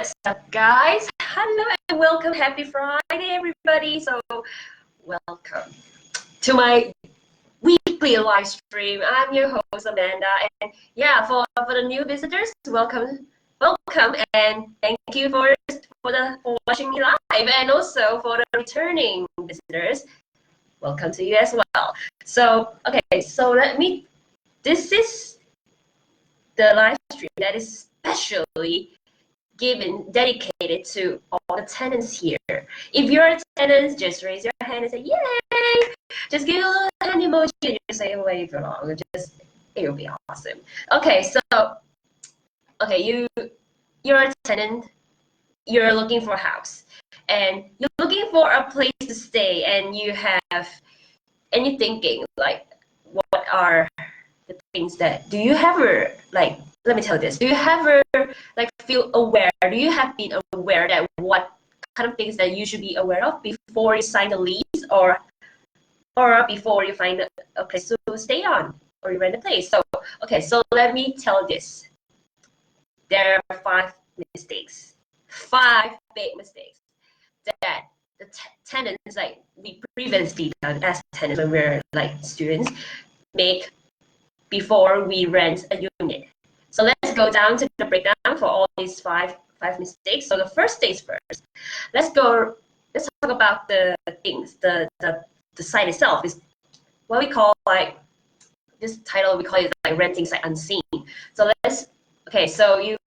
What's up, guys? Hello and welcome. Happy Friday, everybody. So, welcome to my weekly live stream. I'm your host, Amanda. And yeah, for the new visitors, welcome, and thank you for watching me live. And also for the returning visitors, welcome to you as well. So, okay, so this is the live stream that is specially dedicated to all the tenants here. If you're a tenant, just raise your hand and say yay. Just give a little hand emoji and just say wave along. It'll be awesome. Okay, so you're a tenant, you're looking for a house, and you're looking for a place to stay, and you're thinking like, what are the things that do you ever like? Let me tell you this. Do you ever feel aware? Do you have been aware that what kind of things that you should be aware of before you sign the lease or before you find a place to stay on or you rent a place? So okay, so let me tell this. There are 5 mistakes, 5 big mistakes that the tenants, like we previously done as tenants when we're like students, make before we rent a unit. So let's go down to the breakdown for all these five mistakes. So the first things first. Let's talk about the things. The site itself is what we call like this title. We call it like renting site unseen. So so you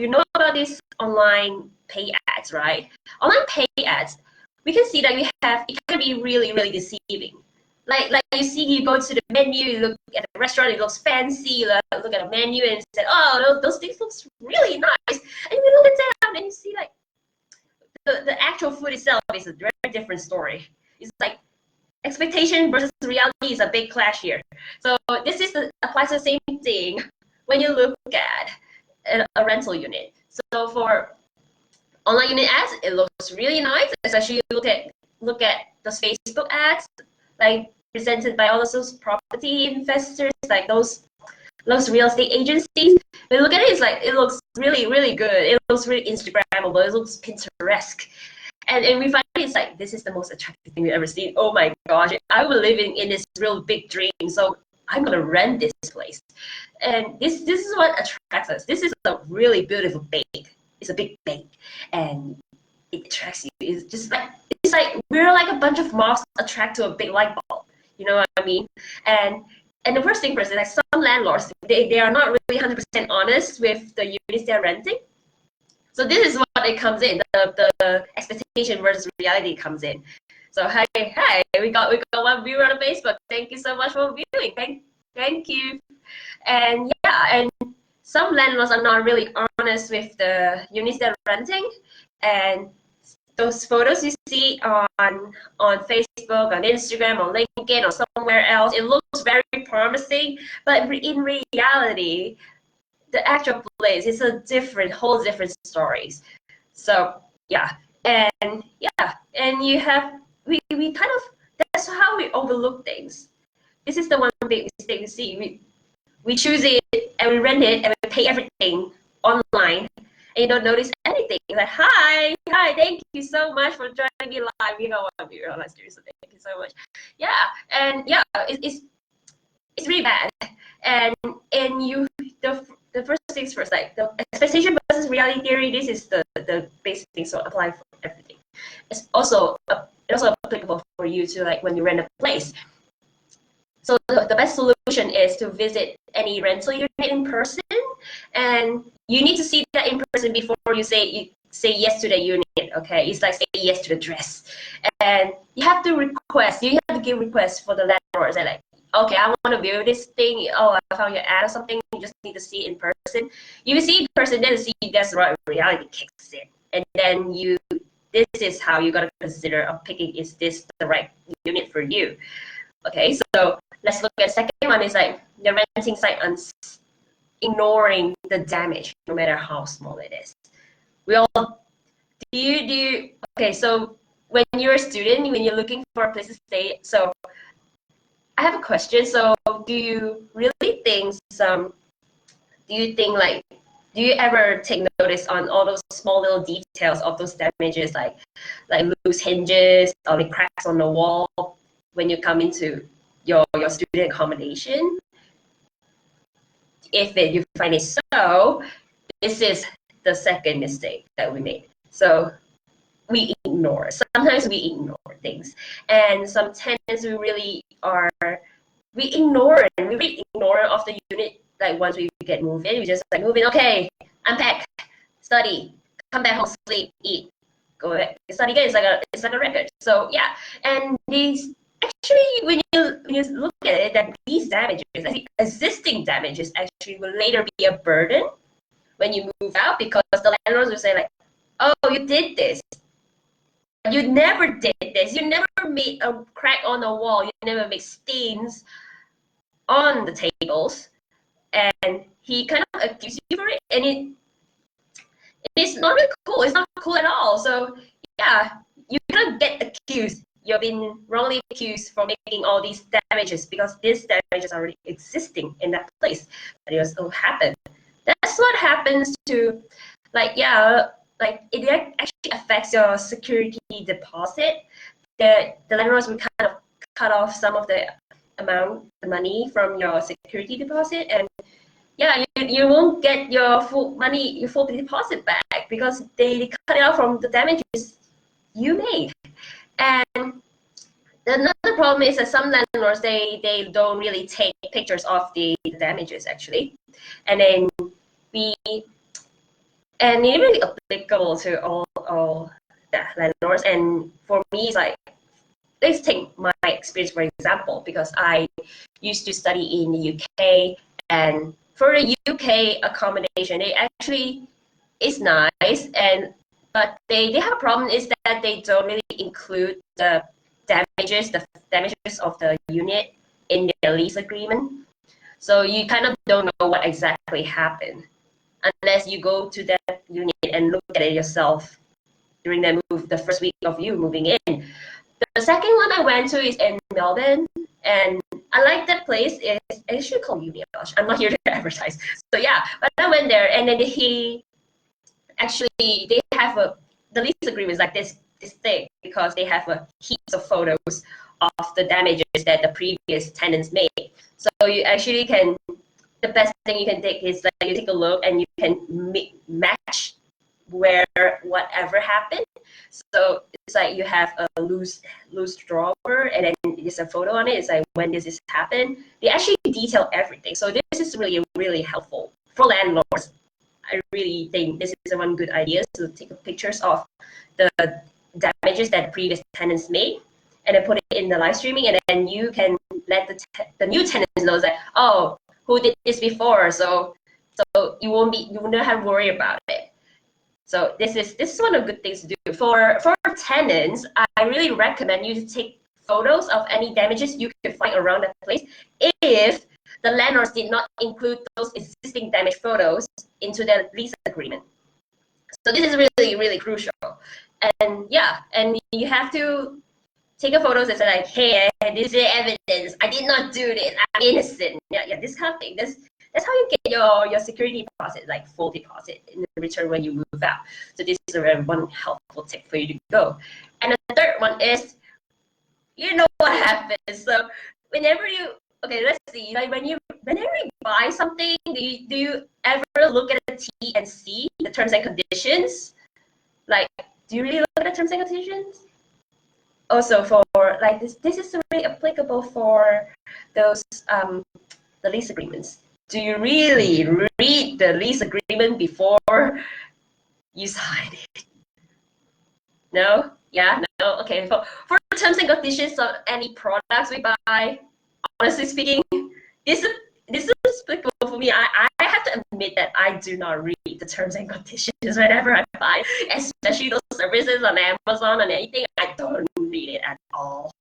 know about these online pay ads, right? Online pay ads, we can see that it can be really, really deceiving. Like you go to the menu, you look at the restaurant, it looks fancy, you look at the menu and say, oh, those things looks really nice. And you look at them and you see like the actual food itself is a very different story. It's like expectation versus reality is a big clash here. So this applies the same thing when you look at a rental unit. So for online unit ads, it looks really nice, especially you look at those Facebook ads, like presented by all of those property investors, like those real estate agencies. When you look at it, it's like it looks really, really good. It looks really Instagrammable. It looks Pinterest. And we find it's like this is the most attractive thing we've ever seen. Oh my gosh, I was living in this real big dream, so I'm gonna rent this place. And this is what attracts us. This is a really beautiful bank. It's a big bank, and it attracts you. It's like we're like a bunch of moths attract to a big light bulb. You know what I mean? And the first thing first is like some landlords, they are not really 100% honest with the units they're renting. So this is what it comes in. The expectation versus reality comes in. So hey, we got one viewer on Facebook. Thank you so much for viewing. Thank you. And yeah, and some landlords are not really honest with the units they're renting, and those photos you see on Facebook, on Instagram, on LinkedIn, or somewhere else, it looks very promising, but in reality, the actual place is whole different stories. So yeah, and you have we kind of, that's how we overlook things. This is the one big mistake we see. We choose it and we rent it and we pay everything online, and you don't notice anything. It's like, hi, thank you so much for joining me live. You know what, you're online stream, so thank you so much. Yeah, and yeah, it's really bad. And the first things first, like the expectation versus reality theory. This is the basic things, so apply for everything. It's also applicable for you to like when you rent a place. So the best solution is to visit any rental unit in person, and you need to see that in person before you say yes to the unit. Okay, it's like say yes to the dress, and you have to request. You have to give requests for the landlords. They're like, okay, I want to view this thing. Oh, I found your ad or something. You just need to see it in person. You will see in person, then see that's right. Reality kicks in, and then this is how you gotta consider of picking, is this the right unit for you? Okay, so let's look at the second one. Is like the renting site ignoring the damage, no matter how small it is. Okay, so when you're a student, when you're looking for a place to stay, so I have a question. So do you really think like Do you ever take notice on all those small little details of those damages, like loose hinges or like cracks on the wall when you come into your student accommodation? If you find it so, this is the second mistake that we made. So we ignore. Sometimes we ignore things, and some tenants we ignore it. We really ignore of the unit. Like once we get moved in, we just like move in. Okay, unpack, study, come back home, sleep, eat, go back, study again. It's like a record. So yeah, and these actually when you look at it, that these damages, the existing damages, actually will later be a burden when you move out, because the landlords will say like, oh, you did this. You never did this. You never made a crack on the wall. You never made stains on the tables. And he kind of accused you for it. And it's not really cool. It's not cool at all. So yeah, you kind of get accused. You've been wrongly accused for making all these damages, because these damages are already existing in that place. But it also happened. That's what happens to, like, yeah, like it actually affects your security deposit. The landlords will kind of cut off some of the money from your security deposit, and yeah, you won't get your full deposit back, because they cut it off from the damages you made. And another problem is that some landlords, they don't really take pictures of the damages actually, and then and it's really applicable to all the landlords. And for me, it's like, let's take my experience for example, because I used to study in the UK, and for the UK accommodation, it actually is nice, but they have a problem is that they don't really include the damages of the unit in their lease agreement. So you kind of don't know what exactly happened unless you go to that unit and look at it yourself during the first week of you moving in. The second one I went to is in Melbourne, and I like that place. It's actually called Uniosh. I'm not here to advertise. So yeah, but I went there, and then they have the lease agreement is like this thing, because they have heaps of photos of the damages that the previous tenants made. So you actually can, the best thing you can take is like you take a look and you can match where whatever happened. So it's like you have a loose drawer, and then there's a photo on it. It's like when this happened. They actually detail everything. So this is really helpful for landlords. I really think this is one good idea to take pictures of the damages that previous tenants made, and then put it in the live streaming, and then you can let the new tenants know that, oh, who did this before, so you won't have to worry about it. So this is one of the good things to do. For tenants, I really recommend you to take photos of any damages you can find around that place, if the landlords did not include those existing damage photos into their lease agreement. So this is really crucial. And yeah, and you have to take a photos and say like, hey, this is evidence. I did not do this. I'm innocent. Yeah, this kind of thing. That's how you get your security deposit, like full deposit in return when you move out. So this is one helpful tip for you to go. And the third one is, you know what happens. So whenever let's see, like whenever you buy something, do you ever look at the T and C, the terms and conditions? Like, do you really look at the terms and conditions? Also for like this is really applicable for those the lease agreements. Do you really read the lease agreement before you sign it? No? Yeah? No? Okay. For terms and conditions of any products we buy, honestly speaking, this is applicable for me. I have to admit that I do not read the terms and conditions whenever I buy, especially those services on Amazon and anything. I don't read it at all.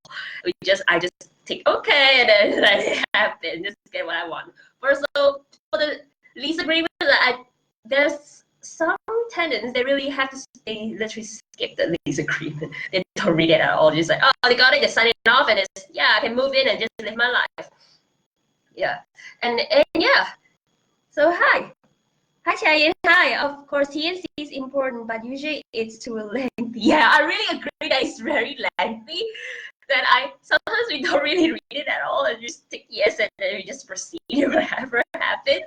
I just take okay, and then let it happen. Just get what I want. For the lease agreement, there's some tenants, they literally skip the lease agreement. They don't read it at all. Just like, oh, they got it, they sign it off, and it's, yeah, I can move in and just live my life. Yeah, and yeah. So hi. Hi, Chayan. Hi. Of course, TNC is important, but usually it's too lengthy. Yeah, I really agree that it's very lengthy. That I sometimes we don't really read it at all and just tick yes and then we just proceed whatever happens.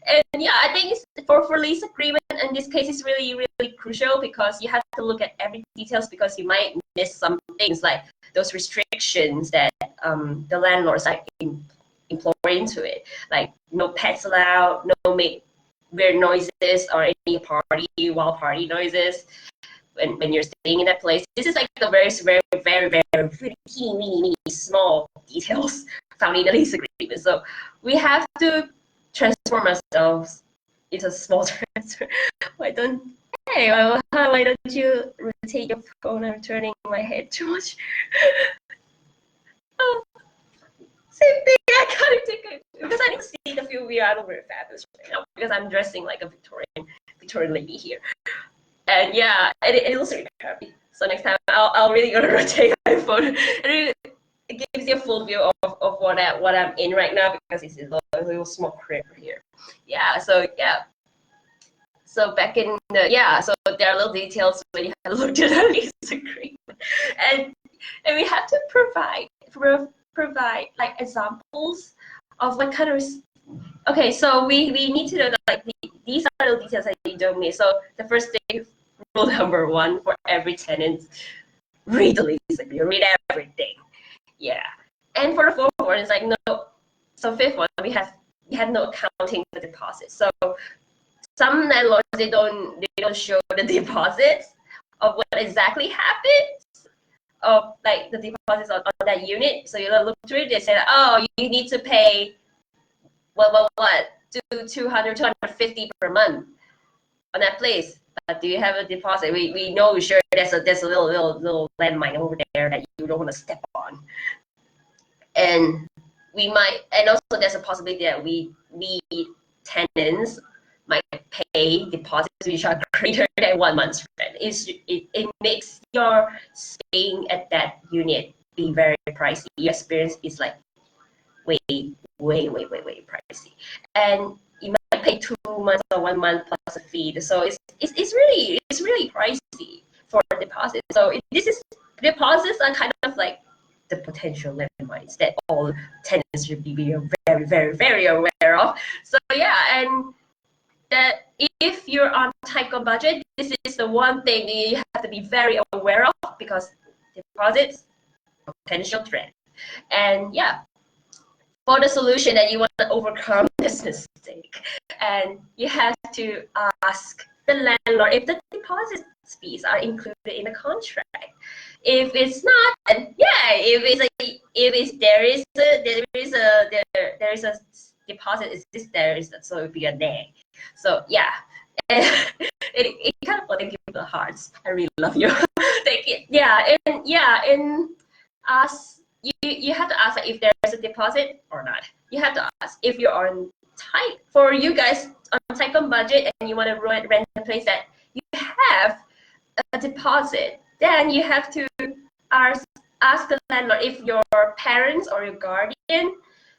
And yeah, I think for lease agreement in this case is really really crucial because you have to look at every details because you might miss some things like those restrictions that the landlords are employ into it, like no pets allowed, no make weird noises or any wild party noises when you're staying in that place. This is like the very teeny small details found in the lease agreement. So we have to transform ourselves into small transfer. Why don't why don't you rotate your phone? I'm turning my head too much. Oh, same thing. I can't take it because I need to see the view. We are very fabulous right now because I'm dressing like a Victorian lady here. And yeah, it looks really crappy. So next time I'll really gonna rotate my phone. It gives you a full view of what I'm in right now because it's a little small crib here. Yeah, so yeah. So back in so there are little details when you have to look at the lease agreement. And we have to provide like examples of what kind of okay, so we need to know that like these are the details that you don't miss. So the first thing, rule number one for every tenant, read the lease agreement, read everything. Yeah. And for the fourth one, it's like no. So fifth one, we have no accounting for deposits. So some landlords they don't show the deposits of what exactly happens of like the deposits on that unit. So you look through it, they say, oh, you need to pay what 200 250 per month on that place. But do you have a deposit? We know sure there's a little landmine over there that you don't want to step on. And we might, and also there's a possibility that we tenants might pay deposits which are greater than 1 month's rent. It makes your staying at that unit be very pricey. Your experience is like way pricey, and you might pay 2 months or 1 month plus a fee. So it's really pricey for deposits. So deposits are kind of like the potential landmines that all tenants should be very aware of. So yeah, and that if you're on tight budget, this is the one thing that you have to be very aware of because deposits, potential threat. And yeah, for the solution that you want to overcome this mistake, and you have to ask the landlord if the deposit fees are included in the contract. If it's not, then yeah, there is a deposit so it would be a nay. So yeah, it kind of putting people the hearts. I really love you. Thank you. And us. You have to ask like, if there's a deposit or not. You have to ask if you're on tight for you guys on tight on budget and you want to rent a place that you have a deposit. Then you have to ask the landlord if your parents or your guardian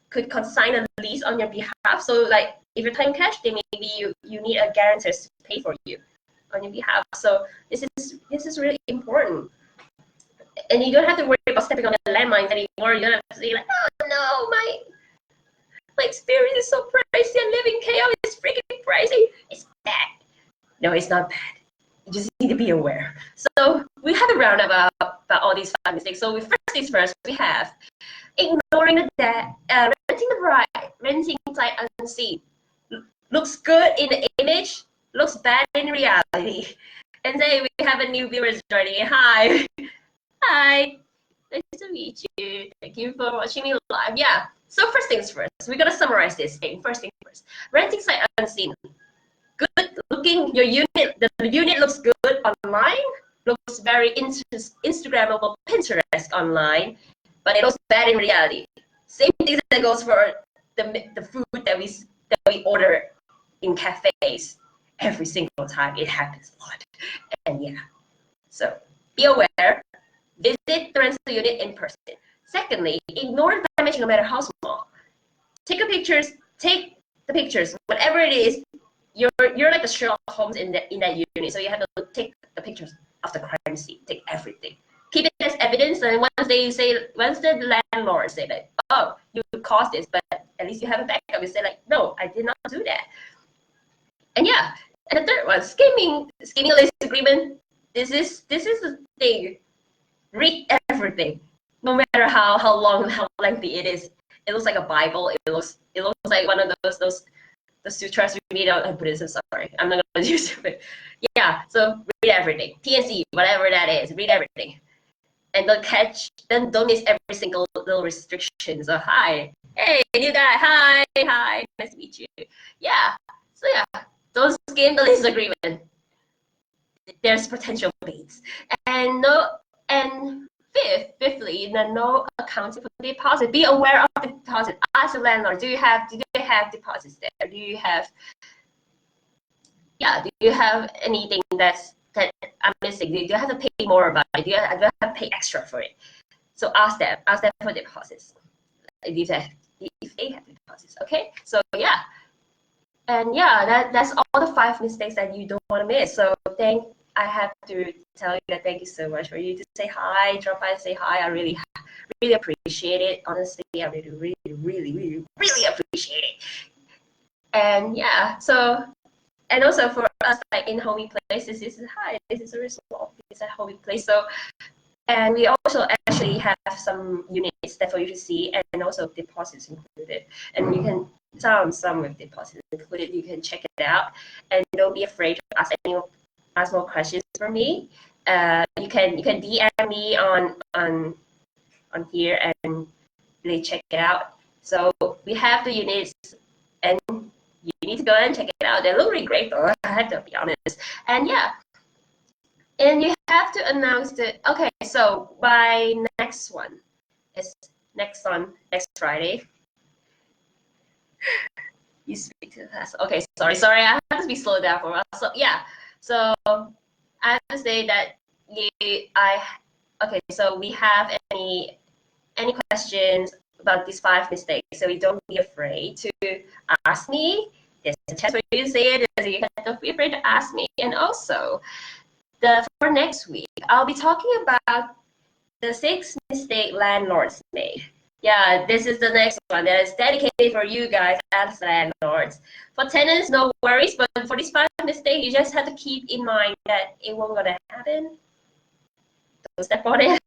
could consign a lease on your behalf. So like if you're paying cash, then maybe you need a guarantor to pay for you on your behalf. So this is really important. And you don't have to worry about stepping on the landmines anymore. You don't have to say like, oh no, my experience is so pricey and living chaos is freaking pricey. It's bad. No, it's not bad. You just need to be aware. So we have a roundabout about all these 5 mistakes. So first things first, we have ignoring the debt, renting sight unseen. Looks good in the image, looks bad in reality. And today we have a new viewers joining. Hi. Hi, nice to meet you. Thank you for watching me live. Yeah, so first things first, we're gonna summarize this thing. First things first, renting sight unseen. Good looking, your unit, the unit looks good online, looks very Instagrammable, Pinterest online, but it looks bad in reality. Same thing that goes for the food that we order in cafes. Every single time it happens a lot. And yeah, so be aware. Visit the rental unit in person. Secondly, ignore the dimension no matter how small. Take the pictures, whatever it is, you're like the Sherlock Holmes in that unit. So you have to take the pictures of the crime scene, take everything, keep it as evidence. And once the landlord say like, oh, you caused this, but at least you have a backup. You say like, no, I did not do that. And yeah, and the third one, skimming lease agreement. This is the thing. Read everything, no matter how long, how lengthy it is. It looks like a Bible. It looks like one of those the sutras we read out in Buddhism. Sorry, I'm not gonna use it. But yeah, so read everything. TNC, whatever that is, read everything, and don't miss every single little restriction. So hi, hey, new guy, hi, nice to meet you. Yeah, so yeah, don't skim the lease agreement. There's potential baits, and fifthly, no accounting for the deposit. Be aware of the deposit. Ask the landlord, do they have deposits there? Do you have anything that I'm missing? Do you have to pay more about it? Do you have to pay extra for it? So ask them for deposits. If they have deposits, okay? So yeah. And yeah, that's all the 5 mistakes that you don't want to miss. So I have to tell you that thank you so much for you to say hi, drop by and say hi. I really appreciate it. Honestly, I really appreciate it. And yeah, so, and also for us, like in Homyplace, this is a result. It's a Homyplace. So, and we also actually have some units that for you to see, and also deposits included. And you can some with deposits included. You can check it out, and don't be afraid to ask more questions for me. You can DM me on here and really check it out. So we have the units, and you need to go and check it out. They look really great, though. I have to be honest. And yeah. And you have to announce that, okay, so by next one, it's next Friday. You speak to the class. Okay, sorry, I have to be slow down for a while. So yeah, so I have to say that okay, so we have any questions about these 5 mistakes, so you don't be afraid to ask me. There's a chance for you to say it, so you don't be afraid to ask me. And also, for next week, I'll be talking about the 6 mistakes landlords made. Yeah, this is the next one that is dedicated for you guys as landlords. For tenants, no worries, but for these 5 mistakes, you just have to keep in mind that it won't gonna happen. Don't step on it.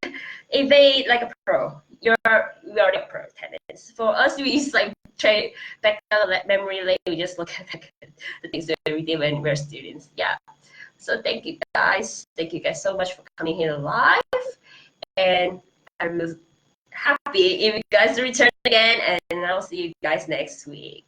Evade like a pro. We are the pro tenants. For us, we just like try back down the memory lane. We just look at the things that we did when we were students. Yeah. So thank you guys. Thank you guys so much for coming here live. And I'm happy if you guys return again, and I'll see you guys next week.